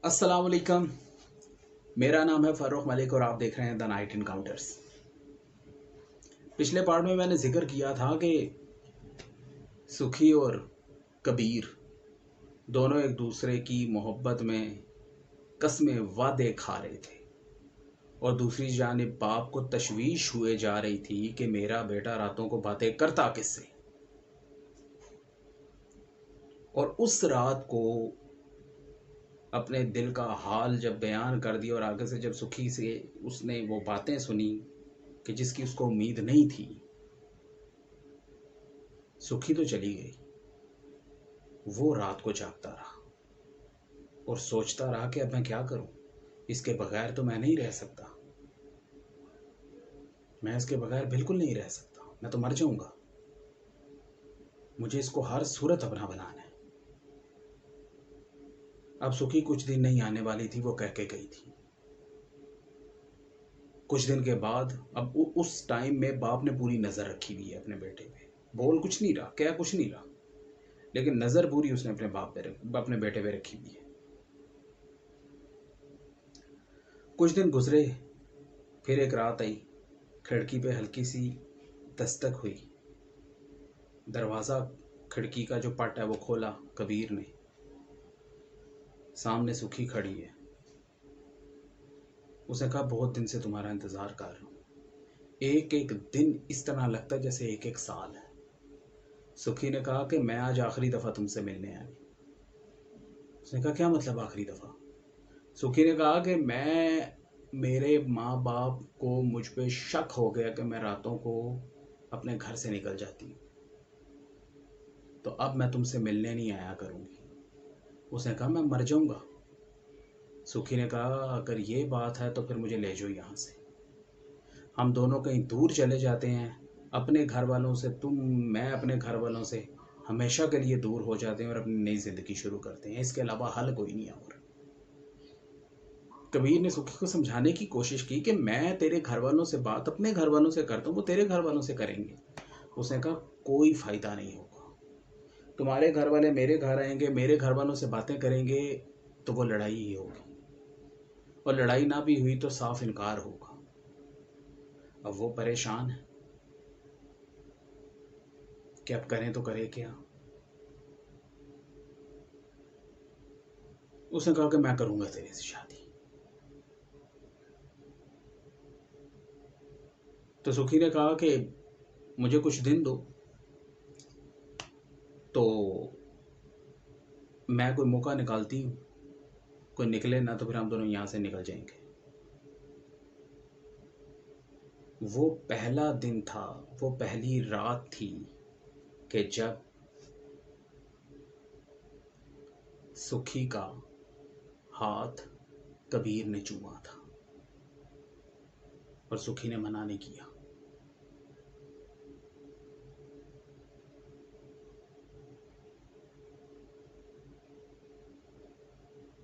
अस्सलाम वालेकुम। मेरा नाम है फ़ारूक मलिक और आप देख रहे हैं द नाइट इनकाउंटर्स। पिछले पार्ट में मैंने जिक्र किया था कि सुखी और कबीर दोनों एक दूसरे की मोहब्बत में कस्में वादे खा रहे थे और दूसरी जानिब बाप को तशवीश हुए जा रही थी कि मेरा बेटा रातों को बातें करता किससे। और उस रात को अपने दिल का हाल जब बयान कर दिया और आगे से जब सुखी से उसने वो बातें सुनी कि जिसकी उसको उम्मीद नहीं थी, सुखी तो चली गई। वो रात को जागता रहा और सोचता रहा कि अब मैं क्या करूं, इसके बगैर तो मैं नहीं रह सकता, मैं इसके बगैर बिल्कुल नहीं रह सकता, मैं तो मर जाऊंगा, मुझे इसको हर सूरत अपना बनाना है। अब सुखी कुछ दिन नहीं आने वाली थी, वो कह के गई थी। कुछ दिन के बाद अब उस टाइम में बाप ने पूरी नजर रखी हुई है अपने बेटे पे। बोल कुछ नहीं रहा, क्या कुछ नहीं रहा, लेकिन नजर पूरी उसने अपने बाप पे अपने बेटे पे रखी हुई है। कुछ दिन गुजरे, फिर एक रात आई, खिड़की पे हल्की सी दस्तक हुई। दरवाज़ा खिड़की का जो पट है वो खोला कबीर ने। सामने सुखी खड़ी है। उसने कहा बहुत दिन से तुम्हारा इंतज़ार कर रहा हूँ, एक एक दिन इस तरह लगता है जैसे एक एक साल है। सुखी ने कहा कि मैं आज आखिरी दफ़ा तुमसे मिलने आई। उसने कहा क्या मतलब आखिरी दफ़ा? सुखी ने कहा कि मेरे माँ बाप को मुझ पे शक हो गया कि मैं रातों को अपने घर से निकल जाती हूँ, तो अब मैं तुमसे मिलने नहीं आया करूँगी। उसने कहा मैं मर जाऊँगा। सुखी ने कहा अगर ये बात है तो फिर मुझे ले जाओ यहाँ से, हम दोनों कहीं दूर चले जाते हैं, अपने घर वालों से, मैं अपने घर वालों से हमेशा के लिए दूर हो जाते हैं और अपनी नई ज़िंदगी शुरू करते हैं, इसके अलावा हल कोई नहीं है। और कबीर ने सुखी को समझाने की कोशिश की कि मैं तेरे घर वालों से बात अपने घर वालों से करता हूँ, वो तेरे घर वालों से करेंगे। उसने कहा कोई फ़ायदा नहीं होगा, तुम्हारे घर वाले मेरे घर आएंगे, मेरे घर वालों से बातें करेंगे, तो वो लड़ाई ही होगी, और लड़ाई ना भी हुई तो साफ इनकार होगा। अब वो परेशान है कि अब करें तो करें क्या। उसने कहा कि मैं करूंगा तेरे से शादी। तो सुखी ने कहा कि मुझे कुछ दिन दो, तो मैं कोई मौका निकालती हूँ, कोई निकले ना तो फिर हम दोनों यहाँ से निकल जाएंगे। वो पहला दिन था, वो पहली रात थी कि जब सुखी का हाथ कबीर ने चूमा था और सुखी ने मना नहीं किया।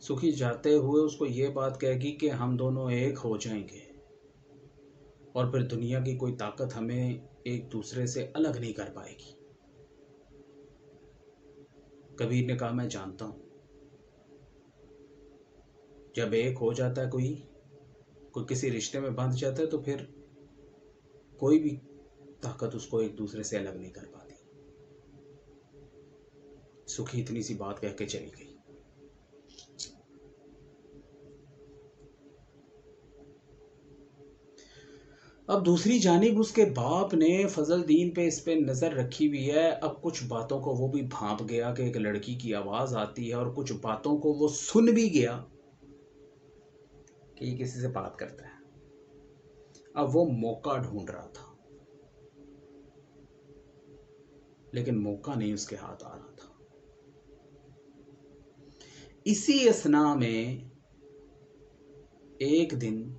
सुखी जाते हुए उसको ये बात कहेगी कि हम दोनों एक हो जाएंगे और फिर दुनिया की कोई ताकत हमें एक दूसरे से अलग नहीं कर पाएगी। कबीर ने कहा मैं जानता हूं, जब एक हो जाता है कोई किसी रिश्ते में बंध जाता है तो फिर कोई भी ताकत उसको एक दूसरे से अलग नहीं कर पाती। सुखी इतनी सी बात कह के चली गई। अब दूसरी जानिब उसके बाप ने फजलदीन पे इस पे नज़र रखी हुई है। अब कुछ बातों को वो भी भांप गया कि एक लड़की की आवाज़ आती है, और कुछ बातों को वो सुन भी गया कि ये किसी से बात करता है। अब वो मौका ढूंढ रहा था, लेकिन मौका नहीं उसके हाथ आ रहा था। इसी असना में एक दिन,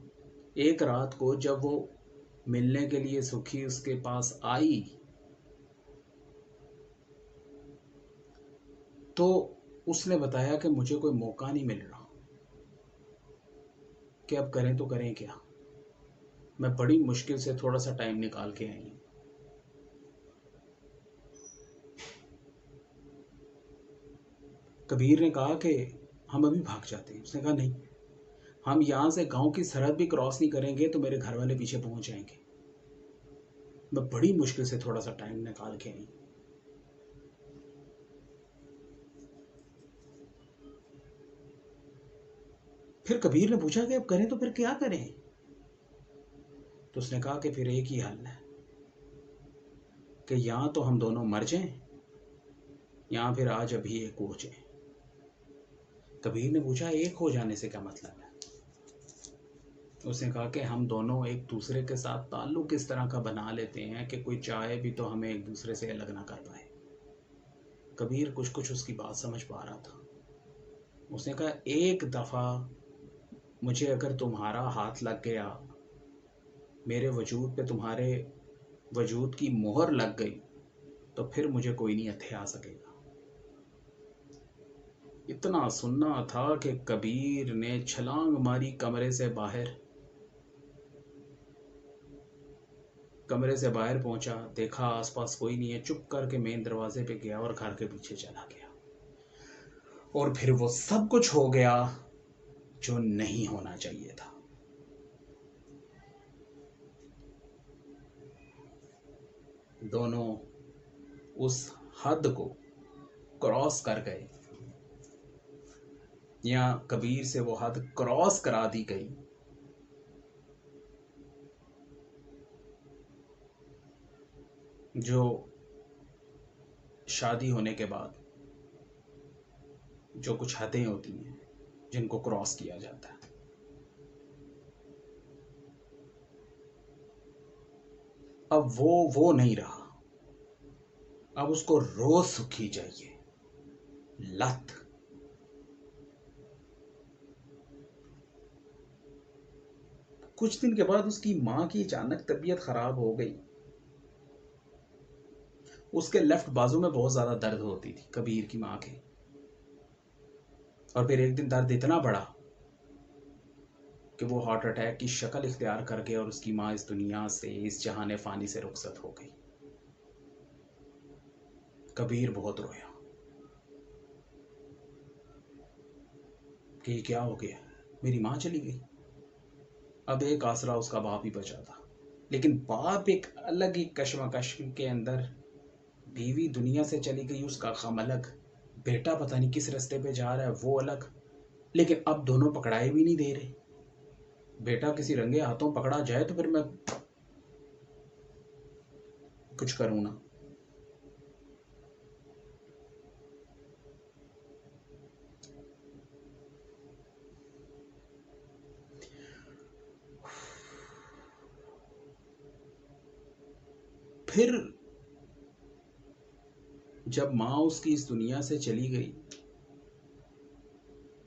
एक रात को जब वो मिलने के लिए सुखी उसके पास आई, तो उसने बताया कि मुझे कोई मौका नहीं मिल रहा, कि अब करें तो करें क्या, मैं बड़ी मुश्किल से थोड़ा सा टाइम निकाल के आई हूं। कबीर ने कहा कि हम अभी भाग जाते हैं। उसने कहा नहीं, हम यहाँ से गांव की सरहद भी क्रॉस नहीं करेंगे तो मेरे घर वाले पीछे पहुंच जाएंगे। मैं बड़ी मुश्किल से थोड़ा सा टाइम निकाल के आई। फिर कबीर ने पूछा कि अब करें तो फिर क्या करें? तो उसने कहा कि फिर एक ही हल है कि या तो हम दोनों मर जाएं या फिर आज अभी एक हो जाए। कबीर ने पूछा एक हो जाने से क्या मतलब है? उसने कहा कि हम दोनों एक दूसरे के साथ ताल्लुक इस तरह का बना लेते हैं कि कोई चाहे भी तो हमें एक दूसरे से अलग ना कर पाए। कबीर कुछ कुछ उसकी बात समझ पा रहा था। उसने कहा एक दफ़ा मुझे अगर तुम्हारा हाथ लग गया, मेरे वजूद पे तुम्हारे वजूद की मोहर लग गई, तो फिर मुझे कोई नहीं हथिया सकेगा। इतना सुनना था कि कबीर ने छलांग मारी कमरे से बाहर पहुंचा। देखा आसपास कोई नहीं है, चुप करके मेन दरवाजे पे गया और घर के पीछे चला गया। और फिर वो सब कुछ हो गया जो नहीं होना चाहिए था। दोनों उस हद को क्रॉस कर गए, या कबीर से वो हद क्रॉस करा दी गई जो शादी होने के बाद जो कुछ हदें होती हैं जिनको क्रॉस किया जाता है। अब वो नहीं रहा। अब उसको रोज सुखी चाहिए, लत। कुछ दिन के बाद उसकी मां की अचानक तबीयत खराब हो गई। उसके लेफ्ट बाजू में बहुत ज्यादा दर्द होती थी, कबीर की मां के। और फिर एक दिन दर्द इतना बढ़ा कि वो हार्ट अटैक की शक्ल इख्तियार कर गया और उसकी मां इस दुनिया से, इस जहाने फानी से रुखसत हो गई। कबीर बहुत रोया कि क्या हो गया, मेरी मां चली गई। अब एक आसरा उसका बाप ही बचा था, लेकिन बाप एक अलग ही कश्मकश के अंदर। बीवी दुनिया से चली गई, उसका गम अलग। बेटा पता नहीं किस रास्ते पे जा रहा है, वो अलग। लेकिन अब दोनों पकड़ाए भी नहीं दे रहे। बेटा किसी रंगे हाथों पकड़ा जाए तो फिर मैं कुछ करूं ना। फिर जब माँ उसकी इस दुनिया से चली गई,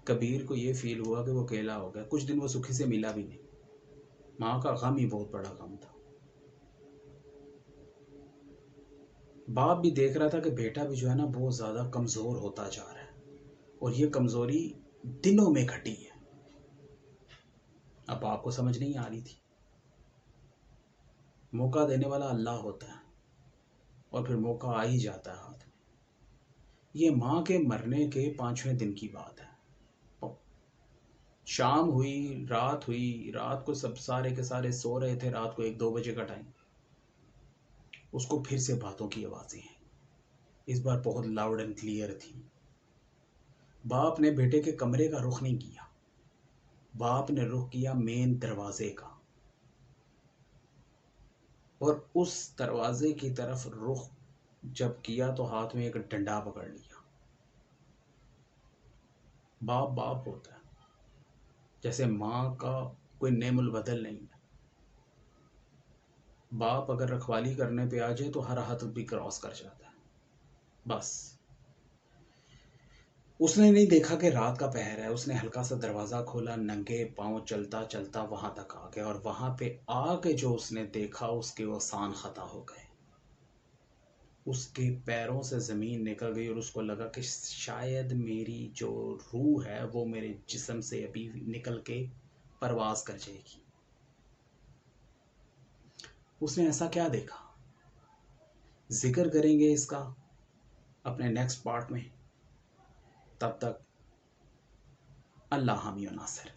कबीर को ये फील हुआ कि वो अकेला हो गया। कुछ दिन वो सुखी से मिला भी नहीं। माँ का गम ही बहुत बड़ा गम था। बाप भी देख रहा था कि बेटा भी जो है ना बहुत ज्यादा कमजोर होता जा रहा है, और ये कमजोरी दिनों में घटी है। अब बाप को समझ नहीं आ रही थी। मौका देने वाला अल्लाह होता है, और फिर मौका आ ही जाता है हाथ में। ये माँ के मरने के 5वें दिन की बात है। शाम हुई, रात हुई। रात को सब सारे के सारे सो रहे थे। रात को 1-2 बजे का टाइम। उसको फिर से बातों की आवाजें हैं, इस बार बहुत लाउड एंड क्लियर थी। बाप ने बेटे के कमरे का रुख नहीं किया, बाप ने रुख किया मेन दरवाजे का, और उस दरवाजे की तरफ रुख जब किया तो हाथ में एक डंडा पकड़ लिया। बाप बाप होता है, जैसे माँ का कोई नेमुल बदल नहीं है। बाप अगर रखवाली करने पे आ जाए तो हर हद भी क्रॉस कर जाता है। बस उसने नहीं देखा कि रात का पहर है। उसने हल्का सा दरवाजा खोला, नंगे पांव चलता चलता वहां तक आ गया, और वहां पे आके जो उसने देखा उसके वो सान खता हो गए। उसके पैरों से जमीन निकल गई और उसको लगा कि शायद मेरी जो रूह है वो मेरे जिस्म से अभी निकल के परवाज कर जाएगी। उसने ऐसा क्या देखा, जिक्र करेंगे इसका अपने नेक्स्ट पार्ट में। तब तक अल्लाह हामी व नासिर।